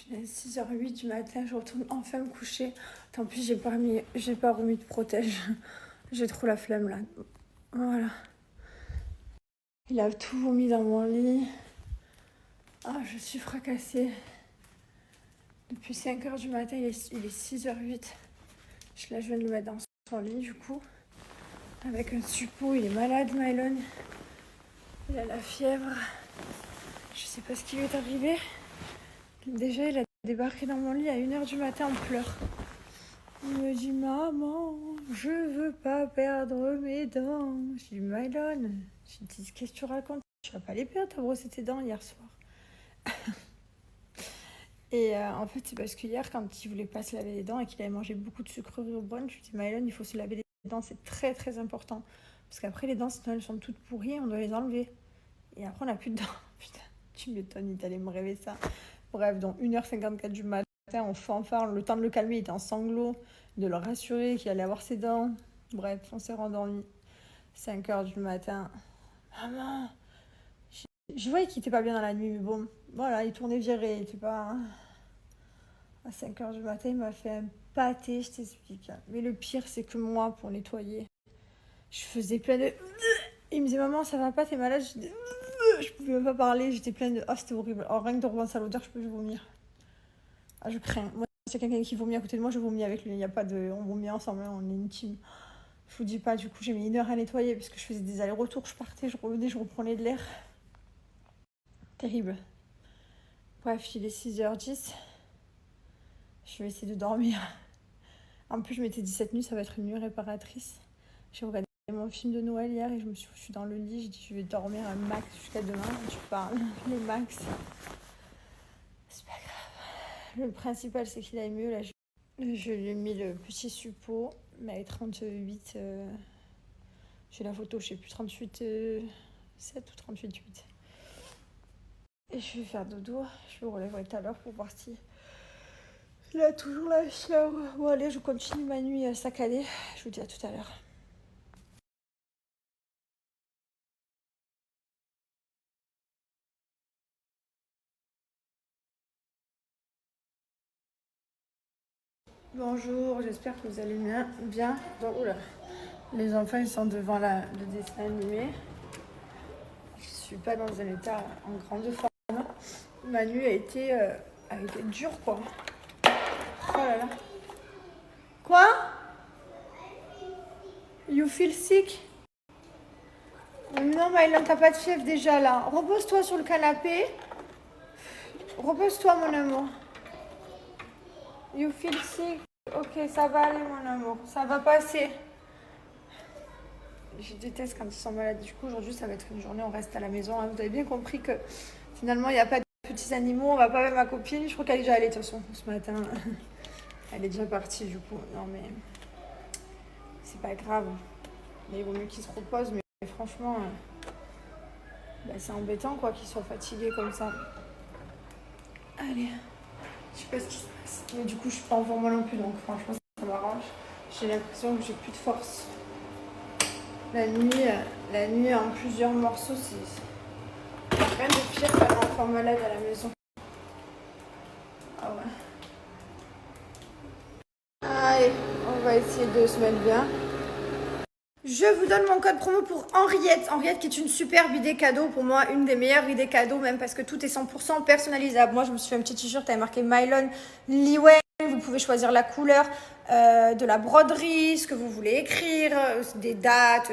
Il est 6h08 du matin, je retourne enfin me coucher. Tant pis, j'ai pas remis de protège. J'ai trop la flemme là. Voilà. Il a tout vomi dans mon lit. Ah, je suis fracassée. Depuis 5h du matin, il est 6h08. Je viens de le mettre dans son lit du coup. Avec un suppôt, il est malade, Mylon. Il a la fièvre. Je sais pas ce qui lui est arrivé. Déjà, il a débarqué dans mon lit à 1h du matin en pleurs. Il me dit, maman, je veux pas perdre mes dents. Je dis, Mylon, je dis, qu'est-ce que tu racontes? Tu vas pas les perdre, t'as brossé tes dents hier soir. Et en fait, c'est parce qu'hier, quand il voulait pas se laver les dents et qu'il avait mangé beaucoup de sucreries au brunch, je lui dis, Mylon, il faut se laver les dents, c'est très très important. Parce qu'après, les dents, sinon elles sont toutes pourries, on doit les enlever. Et après, on n'a plus de dents. Putain, tu m'étonnes, il allait me rêver ça. Bref, donc 1h54 du matin, on fanfare, le temps de le calmer, il était en sanglots, de le rassurer qu'il allait avoir ses dents. Bref, on s'est rendormis. 5h du matin. Maman, je voyais qu'il était pas bien dans la nuit, mais bon, voilà, il tournait viré, il était pas... À 5h du matin, il m'a fait un pâté, je t'explique. Mais le pire, c'est que moi, pour nettoyer, je faisais plein de... Il me disait, maman, ça va pas, t'es malade? Je pouvais même pas parler, j'étais pleine de... Ah, c'était horrible. Alors, rien que de repenser à l'odeur, je peux vomir. Ah, je crains. Moi, si y a quelqu'un qui vomit à côté de moi, je vomis avec lui. Il n'y a pas de... On vomit ensemble, on est intime. Je vous dis pas, du coup, j'ai mis 1 heure à nettoyer parce que je faisais des allers-retours. Je partais, je revenais, je reprenais de l'air. Terrible. Bref, il est 6h10. Je vais essayer de dormir. En plus, je m'étais dit cette nuit, ça va être une nuit réparatrice. J'ai regardé mon film de Noël hier et je suis dans le lit. J'ai dit, je vais dormir un max jusqu'à demain. Tu parles, le max. C'est pas grave. Le principal, c'est qu'il aille mieux. Là, je lui ai mis le petit suppôt, mais avec 38. J'ai la photo, je sais plus, 38, 7 ou 38, 8. Et je vais faire dodo. Je le relèverai tout à l'heure pour voir si il a toujours la fièvre. Bon, allez, je continue ma nuit saccadée. Je vous dis à tout à l'heure. Bonjour, j'espère que vous allez bien. Donc, oula. Les enfants, ils sont devant le dessin animé. Je suis pas dans un état en grande forme. Ma nuit a été dure, quoi. Oh là là. Quoi? You feel sick? Non, Mylon, t'as pas de fièvre déjà, là. Repose-toi sur le canapé. Repose-toi, mon amour. You feel sick? Ok, ça va aller, mon amour. Ça va passer. Je déteste quand ils sont malades. Du coup, aujourd'hui, ça va être une journée, on reste à la maison. Vous avez bien compris que finalement, il n'y a pas de petits animaux. On va pas avec ma copine. Je crois qu'elle est déjà allée, de toute façon, ce matin. Elle est déjà partie, du coup. Non, mais c'est pas grave. Mais il vaut mieux qu'ils se reposent. Mais franchement, c'est embêtant, quoi, qu'ils soient fatigués comme ça. Allez. Je sais pas ce qui se passe. Mais du coup, je suis pas en forme moi non plus. Donc, franchement, ça m'arrange. J'ai l'impression que j'ai plus de force. La nuit en plusieurs morceaux, c'est rien de pire qu'un enfant malade à la maison. Ah ouais. Allez, on va essayer de se mettre bien. Je vous donne mon code promo pour Henriette. Henriette qui est une superbe idée cadeau. Pour moi, une des meilleures idées cadeaux, même parce que tout est 100% personnalisable. Moi, je me suis fait un petit t-shirt avec marqué Mylon Liwen. Vous pouvez choisir la couleur, de la broderie, ce que vous voulez écrire, des dates,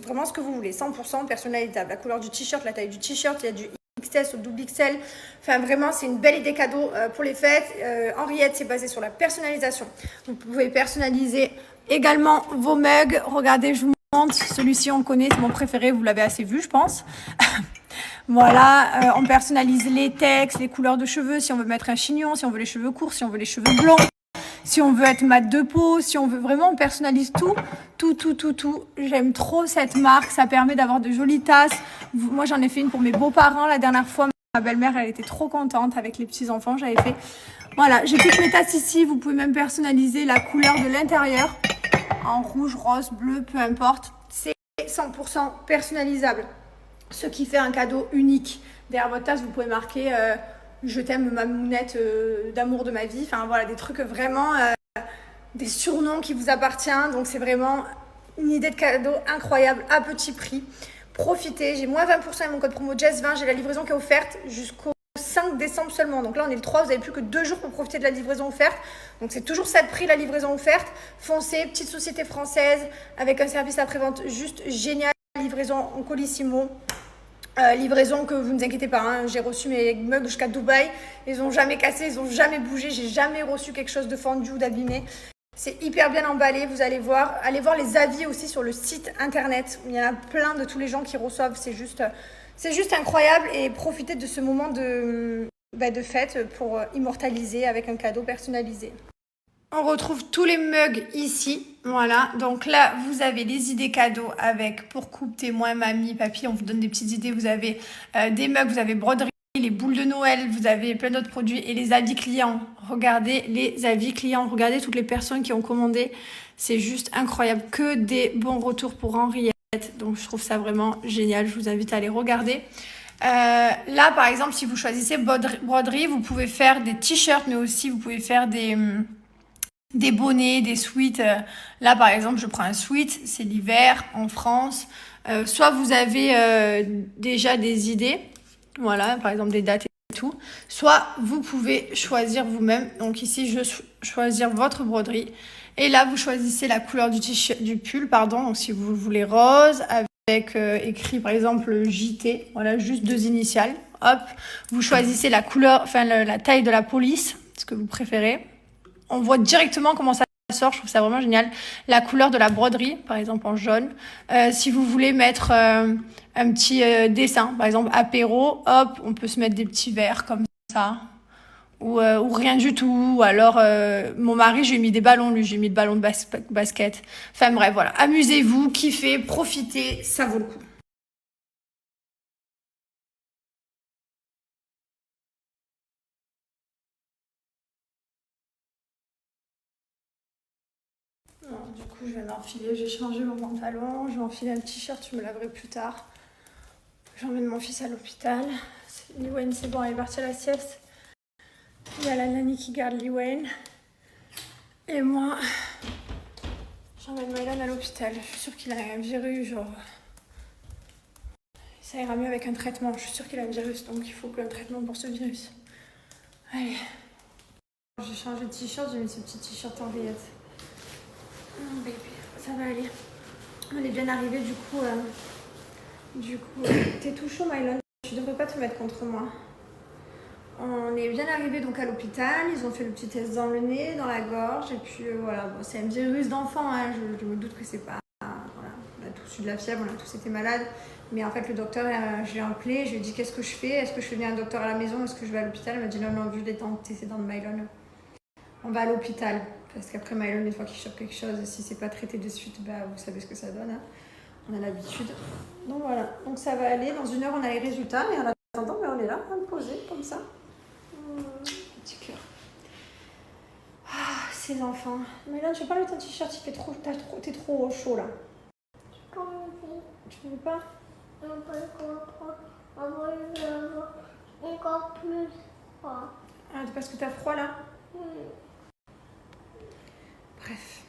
vraiment ce que vous voulez. 100% personnalisable. La couleur du t-shirt, la taille du t-shirt, il y a du XS au double XL. Enfin, vraiment, c'est une belle idée cadeau pour les fêtes. Henriette, c'est basé sur la personnalisation. Vous pouvez personnaliser également vos mugs. Regardez, je vous montre. Celui-ci, on connaît, c'est mon préféré. Vous l'avez assez vu, je pense. Voilà, on personnalise les textes, les couleurs de cheveux, si on veut mettre un chignon, si on veut les cheveux courts, si on veut les cheveux blonds, si on veut être mat de peau, si on veut vraiment, on personnalise tout. J'aime trop cette marque, ça permet d'avoir de jolies tasses. Moi, j'en ai fait une pour mes beaux-parents la dernière fois. Ma belle-mère, elle était trop contente avec les petits-enfants, j'avais fait. Voilà, j'ai toutes mes tasses ici. Vous pouvez même personnaliser la couleur de l'intérieur en rouge, rose, bleu, peu importe. C'est 100% personnalisable. Ce qui fait un cadeau unique. Derrière votre tasse, vous pouvez marquer je t'aime ma mounette d'amour de ma vie. Enfin voilà, des trucs vraiment, des surnoms qui vous appartiennent. Donc c'est vraiment une idée de cadeau incroyable à petit prix. Profitez, j'ai moins 20% avec mon code promo Jess20, j'ai la livraison qui est offerte jusqu'au 5 décembre seulement. Donc là, on est le 3, vous n'avez plus que 2 jours pour profiter de la livraison offerte. Donc c'est toujours ça de prix, la livraison offerte. Foncez, petite société française avec un service après-vente juste génial. Livraison en colissimo. Livraison que vous ne vous inquiétez pas, hein, j'ai reçu mes mugs jusqu'à Dubaï. Ils n'ont jamais cassé, ils n'ont jamais bougé. J'ai jamais reçu quelque chose de fendu ou d'abîmé. C'est hyper bien emballé, vous allez voir. Allez voir les avis aussi sur le site internet. Il y en a plein de tous les gens qui reçoivent. C'est juste incroyable et profitez de ce moment de fête pour immortaliser avec un cadeau personnalisé. On retrouve tous les mugs ici. Voilà, donc là, vous avez les idées cadeaux avec pour couple, témoin, mamie, papy. On vous donne des petites idées. Vous avez des mugs, vous avez broderie, les boules de Noël, vous avez plein d'autres produits et les avis clients. Regardez les avis clients, regardez toutes les personnes qui ont commandé. C'est juste incroyable. Que des bons retours pour Henriette. Donc, je trouve ça vraiment génial. Je vous invite à aller regarder. Là, par exemple, si vous choisissez broderie, vous pouvez faire des t-shirts, mais aussi vous pouvez faire des bonnets, des sweats. Là, par exemple, je prends un sweat, c'est l'hiver en France. Soit vous avez déjà des idées, voilà, par exemple des dates et tout. Soit vous pouvez choisir vous-même. Donc ici, je vais choisir votre broderie. Et là, vous choisissez la couleur du pull, pardon. Donc si vous voulez rose, avec écrit par exemple JT, voilà, juste 2 initiales. Hop, vous choisissez la couleur, enfin la taille de la police, ce que vous préférez. On voit directement comment ça sort, je trouve ça vraiment génial. La couleur de la broderie, par exemple en jaune. Si vous voulez mettre un petit dessin, par exemple apéro, hop, on peut se mettre des petits verres comme ça. Ou rien du tout. Ou alors, mon mari, je lui ai mis des ballons, lui, j'ai mis le ballon de basket. Enfin bref, voilà. Amusez-vous, kiffez, profitez, ça vaut le coup. Alors, du coup, je vais m'enfiler, j'ai changé mon pantalon, je vais enfiler un t-shirt, je me laverai plus tard. J'emmène mon fils à l'hôpital. Liwen, c'est bon, elle est partie à la sieste. Il y a la nanny qui garde Liwen. Et moi, j'emmène Mylan à l'hôpital. Je suis sûre qu'il a un virus, genre. Ça ira mieux avec un traitement. Je suis sûre qu'il a un virus, donc il faut un traitement pour ce virus. Allez. J'ai changé de t-shirt, j'ai mis ce petit t-shirt en rillette. Oh baby, ça va aller. On est bien arrivé, du coup, t'es tout chaud, Mylan. Tu devrais pas te mettre contre moi. On est bien arrivé donc à l'hôpital, ils ont fait le petit test dans le nez, dans la gorge, et puis voilà, bon, c'est un virus d'enfant, hein, je me doute que c'est pas... Voilà, on a tous eu de la fièvre, on a tous été malades, mais en fait le docteur, je l'ai appelé, je lui ai dit qu'est-ce que je fais, est-ce que je fais venir un docteur à la maison, est-ce que je vais à l'hôpital, elle m'a dit non, vu les antécédents de Mylan, on va à l'hôpital, parce qu'après Mylan, une fois qu'il chope quelque chose, si c'est pas traité de suite, bah vous savez ce que ça donne, hein. On a l'habitude. Donc voilà, donc ça va aller, dans 1 heure on a les résultats, mais en attendant, on est là, à me poser comme ça. Petit cœur. Ah, ces enfants. Mais là, je vais pas mettre un t-shirt, t'es trop chaud là. Tu veux pas? Encore plus froid. Ah, parce que t'as froid là? Bref.